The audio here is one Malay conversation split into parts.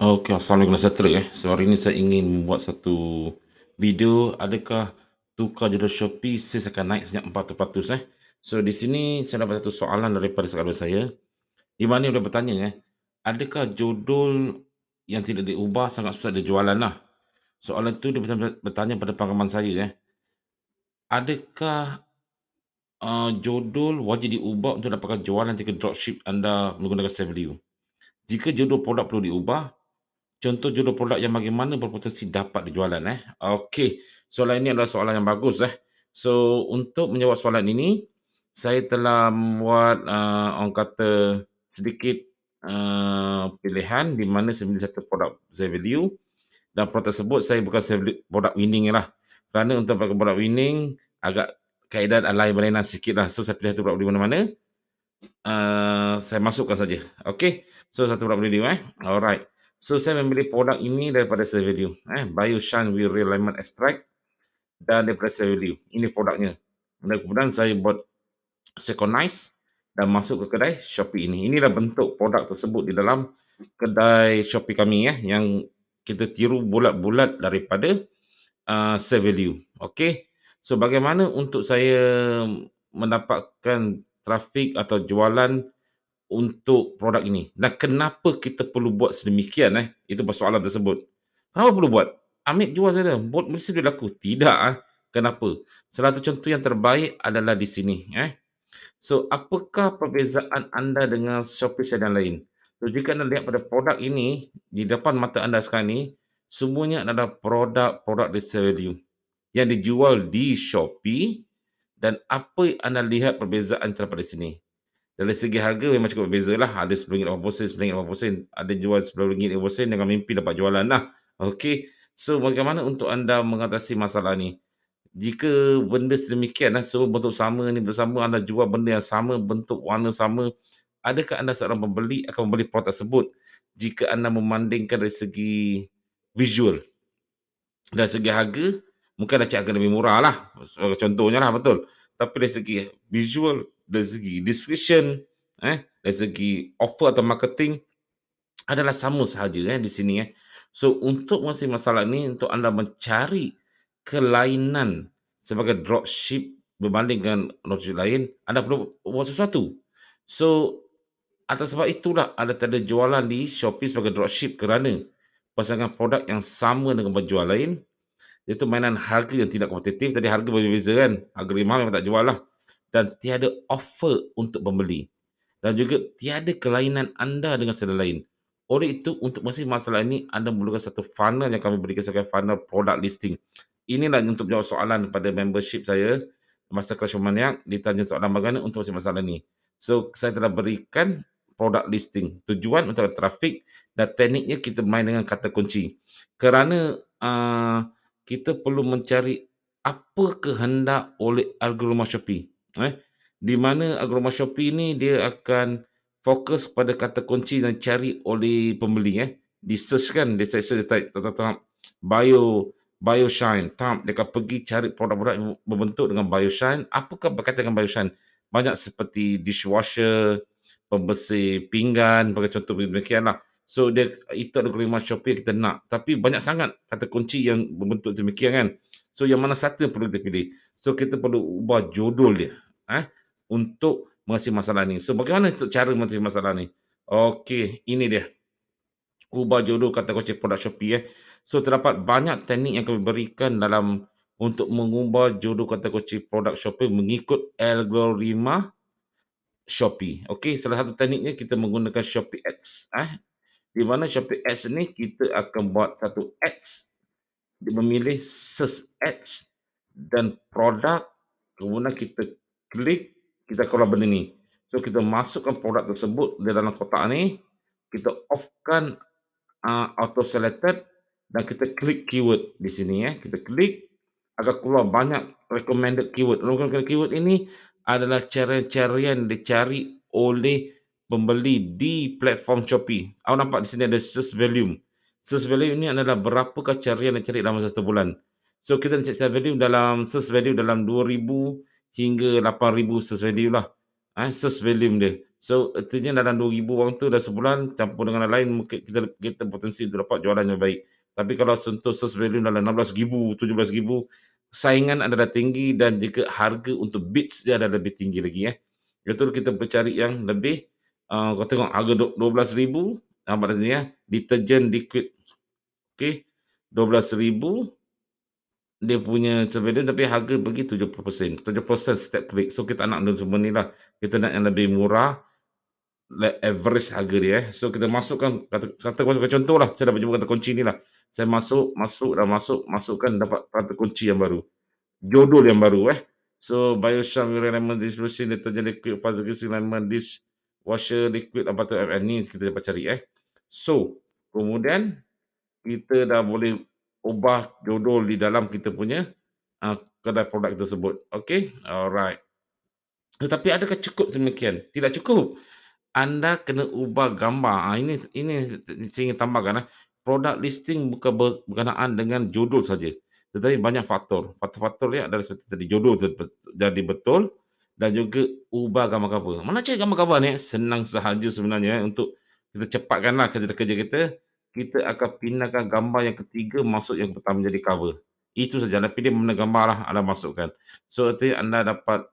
Okey, assalamualaikum dan sejahtera. So hari ini saya ingin membuat satu video, adakah tukar jodoh Shopee sales akan naik sebanyak 400%. So di sini saya dapat satu soalan daripada saudara saya, di mana dia bertanya adakah jodoh yang tidak diubah sangat susah dijualan lah? Soalan tu dia bertanya pada pengalaman saya adakah, jodoh wajib diubah untuk dapatkan jualan jika dropship anda menggunakan sell value? Jika jodoh produk perlu diubah, contoh jodoh produk yang bagaimana berpotensi dapat dijualan Okey, soalan ini adalah soalan yang bagus So untuk menjawab soalan ini, saya telah membuat, orang kata sedikit, pilihan di mana saya memilih satu produk saya value dan produk tersebut saya bukan saya beli produk winning lah. Kerana untuk dapatkan produk winning agak kaedah lain berlainan sikitlah. So saya pilih satu produk di mana-mana, saya masukkan saja. Okey, so satu produk value alright. So saya memilih produk ini daripada Shell Value, Bioshine with Real Lemon Extract dan daripada Shell Value. Ini produknya. Dan kemudian saya buat synchronize dan masuk ke kedai Shopee ini. Inilah bentuk produk tersebut di dalam kedai Shopee kami yang kita tiru bulat-bulat daripada Shell Value. Okey. So bagaimana untuk saya mendapatkan trafik atau jualan untuk produk ini dan kenapa kita perlu buat sedemikian itu persoalan tersebut. Kenapa perlu buat? Ambil jual saja, buat mesti dia laku. Tidak Kenapa? Salah satu contoh yang terbaik adalah di sini So, apakah perbezaan anda dengan Shopee dan lain? So, jika anda lihat pada produk ini di depan mata anda sekarang ni, semuanya adalah produk-produk resale value yang dijual di Shopee dan apa yang anda lihat perbezaan terdapat di sini. Dari segi harga memang cukup berbeza lah. Ada RM10.80, RM9.80. Ada jual RM10.50 dengan mimpi dapat jualan lah. Okey. So, bagaimana untuk anda mengatasi masalah ni? Jika benda sedemikian semua bentuk sama ni bersama, anda jual benda yang sama, bentuk warna sama, adakah anda seorang pembeli akan membeli produk tersebut jika anda memandingkan dari segi visual? Dari segi harga, mungkin anda cari harga lebih murah lah, contohnya lah, betul. Tapi dari segi visual, dari segi description, dari segi offer atau marketing, adalah sama sahaja di sini So, untuk mengatasi masalah ni, untuk anda mencari kelainan sebagai dropship berbanding dengan dropship lain, anda perlu buat sesuatu. So, atas sebab itulah ada tanda jualan di Shopee sebagai dropship kerana pasangan produk yang sama dengan penjual lain, iaitu mainan harga yang tidak kompetitif. Tadi harga berbeza kan, harga lebih mahal memang tak jual lah. Dan tiada offer untuk pembeli. Dan juga tiada kelainan anda dengan seller lain. Oleh itu, untuk mengatasi masalah ini, anda memerlukan satu funnel yang kami berikan sebagai funnel product listing. Inilah untuk menjawab soalan pada membership saya, Masa Clash of Maniac, ditanya soalan bagaimana untuk mengatasi masalah ini. So, saya telah berikan product listing. Tujuan untuk trafik dan tekniknya kita main dengan kata kunci. Kerana kita perlu mencari apa kehendak oleh algoritma Shopee. Di mana algoritma Shopee ni dia akan fokus pada kata kunci yang dicari oleh pembeli Di search kan, dia search Bioshine, dia akan pergi cari produk-produk yang berbentuk dengan Bioshine. Apakah berkaitan dengan Bioshine? Banyak seperti dishwasher, pembersih pinggan, bagi contoh demikianlah. So dia itu algoritma Shopee kita nak. Tapi banyak sangat kata kunci yang berbentuk demikian kan. So yang mana satu yang perlu kita pilih? So kita perlu ubah judul dia untuk mengatasi masalah ni. So bagaimana untuk cara mengatasi masalah ni? Okey, ini dia. Ubah judul kata kunci produk Shopee So terdapat banyak teknik yang kami berikan dalam untuk mengubah judul kata kunci produk Shopee mengikut algoritma Shopee. Okey, salah satu tekniknya kita menggunakan Shopee Ads di mana Shopee Ads ni kita akan buat satu ads, memilih search ads dan produk, kemudian kita klik, kita keluar benda ni. So kita masukkan produk tersebut di dalam kotak ni, kita off-kan auto selected dan kita klik keyword di sini kita klik akan keluar banyak recommended keyword. Recommended keyword ini adalah carian-carian dicari oleh pembeli di platform Shopee. Awak nampak di sini ada search volume. Search value ini adalah berapakah carian yang cari dalam satu bulan. So kita cari search value dalam 2,000 hingga 8,000 search value lah. Search volume dia. So, artinya dalam 2,000 wang tu dah sebulan campur dengan yang lain mungkin kita potensi untuk dapat jualan yang baik. Tapi kalau contoh search value dalam 16,000, 17,000, saingan adalah tinggi dan juga harga untuk bids dia adalah lebih tinggi lagi Betul kita bercari yang lebih kau tengok harga 12,000 maknanya deterjen liquid okey 12,000 dia punya surveillance tapi harga pergi 70%. 70% setiap klik. So kita nak semua ni lah. Kita nak yang lebih murah, average harga dia So kita masukkan kata contoh lah, saya dah berjumpa kata kunci ni lah. Saya masukkan dapat kata kunci yang baru. Jodul yang baru So Bioshine Lemon Dishwashing Detergent Liquid Fast Greasing Lemon Dish Washer Liquid apa tu ni kita dapat cari So kemudian kita dah boleh ubah jodol di dalam kita punya kedai produk tersebut. Okey, alright. Tetapi adakah cukup demikian? Tidak cukup. Anda kena ubah gambar. Ini saya ingin tambahkan Produk listing bukan berkenaan dengan jodol saja. Tetapi banyak faktor. Faktor-faktor dia adalah seperti tadi jodol jadi betul dan juga ubah gambar cover. Mana cari gambar cover ni? Senang sahaja sebenarnya untuk kita cepatkanlah kerja-kerja kita. Kita akan pindahkan gambar yang ketiga masuk yang pertama menjadi cover. Itu saja. Anda pilih mana gambar lah Anda masukkan. So, artinya anda dapat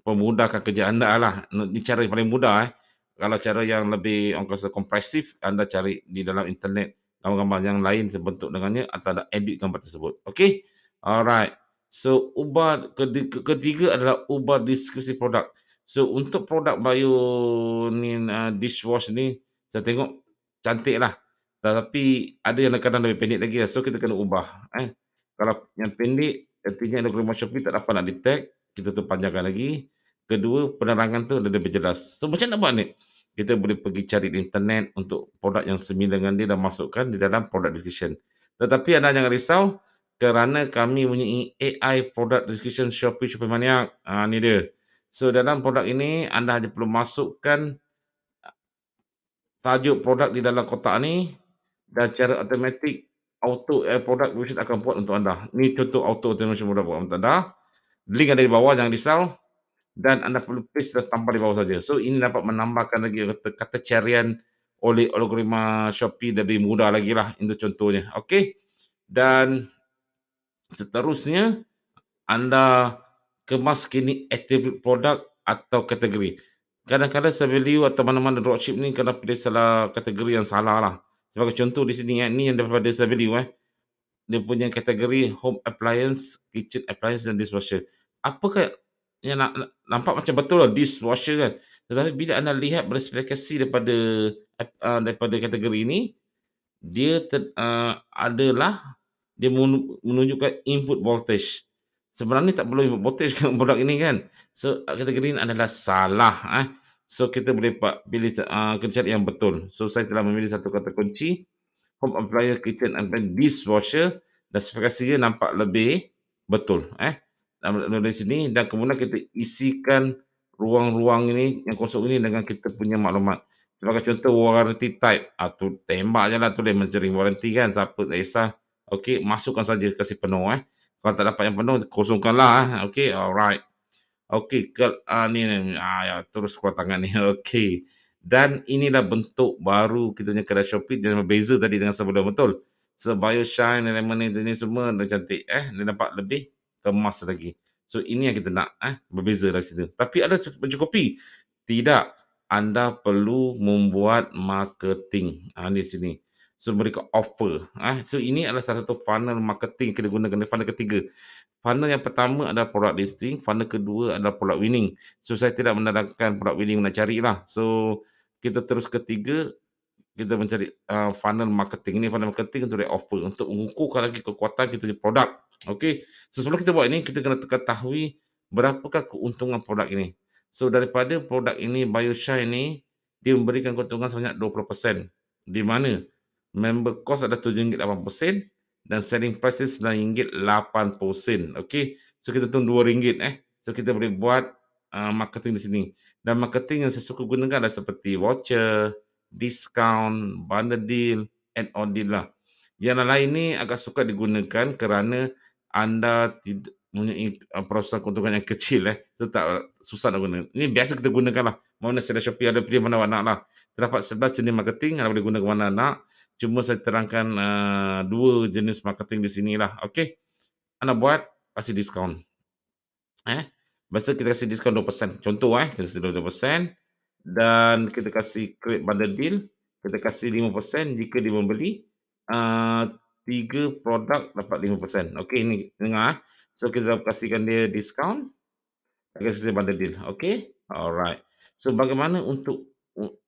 memudahkan kerja anda lah. Ini cara yang paling mudah Kalau cara yang lebih orang kata kompresif, anda cari di dalam internet gambar-gambar yang lain sebentuk dengannya atau ada edit gambar tersebut. Okey? Alright. So, ketiga adalah ubah deskripsi produk. So, untuk produk bio ni dishwash ni, saya tengok cantik lah. Tetapi ada yang kadang lebih pendek lagi So, kita kena ubah. Kalau yang pendek, artinya algoritma Shopee tak dapat nak detect, kita tu panjangkan lagi. Kedua, penerangan tu lebih jelas. So, macam nak buat ni? Kita boleh pergi cari di internet untuk produk yang semila dengan dia dan masukkan di dalam product description. Tetapi anda jangan risau kerana kami mempunyai AI product description Shopee Maniac. Ni dia. So, dalam produk ini anda hanya perlu masukkan tajuk produk di dalam kotak ni dan secara automatik auto product description akan buat untuk anda. Ni contoh auto automation product buat untuk anda. Link ada di bawah, jangan risau. Dan anda perlu paste dan tambah di bawah saja. So, ini dapat menambahkan lagi kata carian oleh algoritma Shopee lebih mudah lagi lah. Itu contohnya. Okey. Dan seterusnya, anda kemas kini attribute produk atau kategori. Kadang-kadang value atau mana-mana dropship ni kena pilih salah kategori yang salah lah. Sebagai contoh di sini, ni yang daripada value dia punya kategori home appliance, kitchen appliance dan dishwasher. Apakah yang nampak macam betul lah dishwasher kan. Tetapi bila anda lihat berspesifikasi daripada kategori ini, dia adalah dia menunjukkan input voltage. Sebenarnya tak perlu input voltage kan produk ini kan. So kategori ini adalah salah So kita boleh pilih kita cari yang betul. So saya telah memilih satu kata kunci home appliance, kitchen appliance, dishwasher dan spesifikasinya nampak lebih betul dari sini dan kemudian kita isikan ruang-ruang ini yang kosong ini dengan kita punya maklumat. Sebagai contoh warranty type, tu tembak je lah tu dia mencari warranty kan, siapa tak kisah. Okey, masukkan saja kasih penuh Kalau tak dapat yang penuh kosongkanlah Okey, alright. Okey, ya terus keluar tangan ni. Okey. Dan inilah bentuk baru kita punya kedai Shopee yang berbeza tadi dengan sebelum betul. So Bioshine, Lemonade ini semua dah cantik dia nampak lebih kemas lagi. So ini yang kita nak berbeza dari situ. Tapi ada mencukupi? Tidak. Anda perlu membuat marketing di sini. So mereka offer. So ini adalah salah satu funnel marketing kita gunakan. Funnel ketiga. Funnel yang pertama adalah product listing. Funnel kedua adalah product winning. So saya tidak menerangkan product winning nak carilah. So kita terus ketiga kita mencari funnel marketing. Ini funnel marketing untuk offer untuk mengukurkan lagi kekuatan kita punya produk. Okey. So sebelum kita buat ini kita kena ketahui berapakah keuntungan produk ini. So daripada produk ini Bioshine ini dia memberikan keuntungan sebanyak 20%. Di mana member cost ada RM7.80 dan selling price RM9.80. Okey. So kita tunggu RM2 So kita boleh buat marketing di sini. Dan marketing yang saya suka gunakan adalah seperti voucher, discount, bundle deal, add-on deal lah. Yang lain ni agak suka digunakan kerana anda tidak mempunyai proses keuntungan yang kecil So tak susah nak guna. Ini biasa kita gunakan lah Mana seller Shopee ada pilih mana awak nak lah. Terdapat 11 jenis marketing, anda boleh guna ke mana nak. Cuma saya terangkan 2 jenis marketing di sini lah. Okey. Anda buat, kasih diskaun. Biasa kita kasih diskaun 2%. Contoh kita kasih 2% dan kita kasih create bundle deal, kita kasih 5% jika dia membeli 3 produk dapat 5%. Okey, ini dengar. So kita kasihkan dia diskaun, kita kasih bundle deal. Okey? Alright. So bagaimana untuk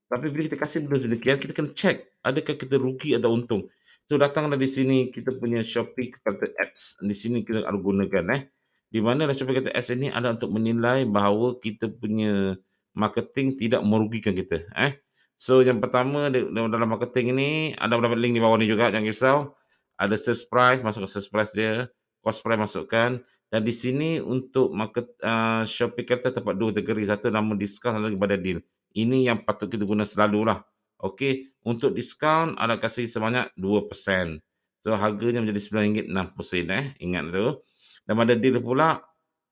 tapi bila kita kasih benda demikian, kita kena check adakah kita rugi atau untung. So datanglah di sini kita punya Shopee kata Ads. Di sini kita harus gunakan di mana Shopee kata Ads ini adalah untuk menilai bahawa kita punya marketing tidak merugikan kita. So yang pertama dalam marketing ini ada dapat link di bawah ni juga, jangan risau. Ada search price, masukkan search price dia, cost price masukkan. Dan di sini untuk Shopee kata terdapat 2 kategori, satu nama diskaun, satu lagi pada deal. Ini yang patut kita guna selalulah. Okey, untuk diskaun anda kasih sebanyak 2%. So harganya menjadi RM9.60 ingat tu. Dan pada deal pula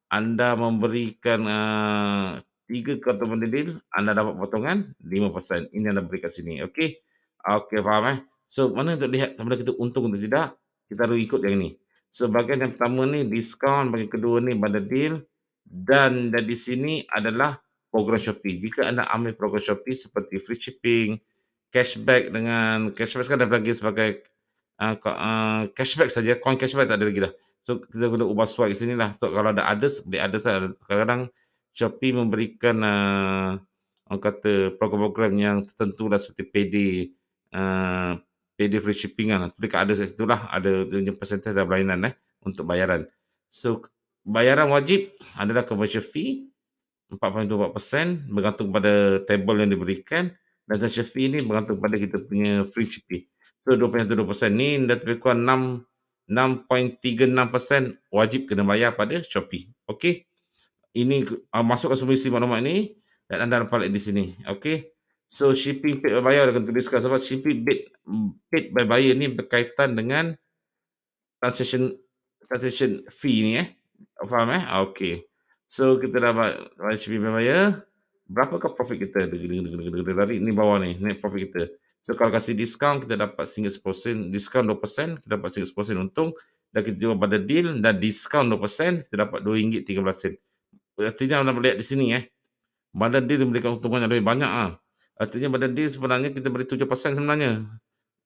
anda memberikan 3 kartu benda deal, anda dapat potongan 5%. Ini anda berikan sini. Okey. Okey, faham So mana untuk lihat sama ada kita untung atau tidak, kita harus ikut yang ini. So bahagian yang pertama ni diskaun, bahagian kedua ni bundle deal dan di sini adalah program Shopee. Jika anda ambil program Shopee seperti free shipping, cashback dengan cashback sekarang dah bagi sebagai cashback saja, coin cashback tak ada lagi dah. So kita guna ubah swipe di sinilah. So kalau ada others, beli others lah. Kadang-kadang Shopee memberikan orang kata program-program yang tertentu lah seperti payday free shipping kan. Tapi kat others itulah ada persentage dan berlainan untuk bayaran. So bayaran wajib adalah commercial fee 4.24% bergantung pada table yang diberikan dan commercial fee ni bergantung pada kita punya free shipping. So 2.12% ni dah lebih kurang 6.36% wajib kena bayar pada Shopee. Okey. Ini masukkan semua isi maklumat ni dan anda dapat di sini. Okey. So shipping paid by buyer akan tuliskan sebab shipping paid by buyer ni berkaitan dengan transaction fee ni Faham Okey. So kita dapat shipping by buyer. Berapakah profit kita? Dari ni bawah ni net profit kita. So kalau kasih diskaun kita dapat RM1.10, diskaun 2%, kita dapat RM1.10 untung dan kita jual pada deal dan diskaun 2%, kita dapat RM2.13. Artinya anda boleh lihat di sini pada deal memberikan keuntungan yang lebih banyak Artinya pada deal sebenarnya kita beri 7% sebenarnya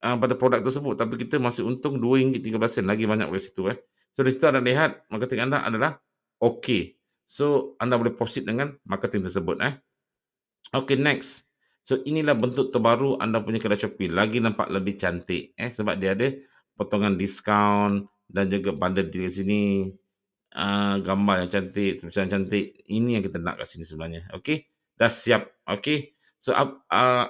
pada produk tersebut tapi kita masih untung RM2.13 lagi banyak dari situ So di situ anda lihat marketing anda adalah okey. So anda boleh proceed dengan marketing tersebut Okey, next. So inilah bentuk terbaru anda punya kedai Shopee. Lagi nampak lebih cantik sebab dia ada potongan diskaun dan juga bundle di sini. Gambar yang cantik, tulisan cantik. Ini yang kita nak kat sini sebenarnya. Okey. Dah siap. Okey. So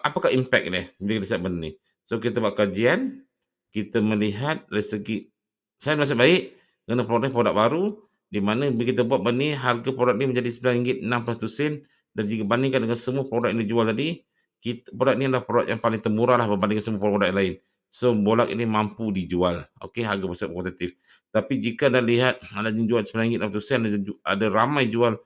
apakah impact ni bila kita siap benda ni? So kita buat kajian, kita melihat dari segi saya rasa baik kerana produk baru di mana bila kita buat benda ni harga produk ni menjadi RM9.61 dan jika bandingkan dengan semua produk yang dijual tadi, produk ni adalah produk yang paling termurah lah berbanding semua produk yang lain. So bolak ini mampu dijual. Okey, harga bersifat kompetitif. Tapi jika anda lihat anda jual RM9.60, ada ramai jual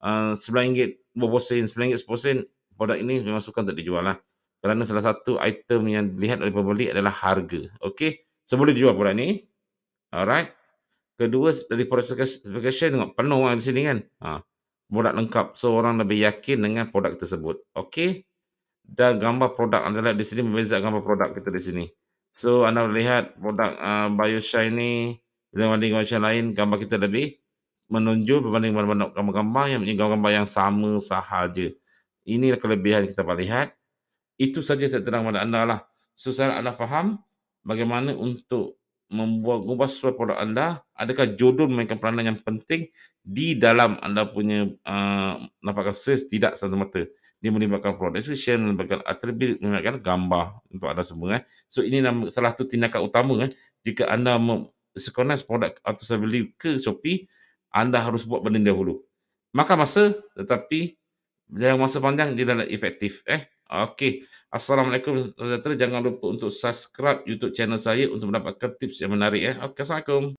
RM9.20, RM9.10, produk ini memang sukar untuk dijual lah. Kerana salah satu item yang dilihat oleh pembeli adalah harga. Okey, so boleh dijual produk ni. Alright. Kedua, dari produk specification tengok penuh di sini kan. Produk lengkap. So orang lebih yakin dengan produk tersebut. Okey. Dan gambar produk anda lihat di sini berbeza gambar produk kita di sini. So anda lihat produk BioShine ni berbanding dengan yang lain, gambar kita lebih menonjol berbanding gambar-gambar yang gambar yang sama sahaja. Inilah kelebihan kita lihat. Itu saja saya terang pada anda lah. So saya anda faham bagaimana untuk mengubah sesuai produk anda. Adakah jodoh memainkan peranan yang penting di dalam anda punya nampakkan sales? Tidak semata-mata dia melibatkan product description, melibatkan atribut, melibatkan gambar untuk anda semua So ini salah satu tindakan utama jika anda synchronize produk atau service value ke Shopee, anda harus buat benda dahulu. Makan masa tetapi dalam masa panjang dia adalah efektif Okey. Assalamualaikum saudara. Jangan lupa untuk subscribe YouTube channel saya untuk mendapatkan tips yang menarik Okey, assalamualaikum.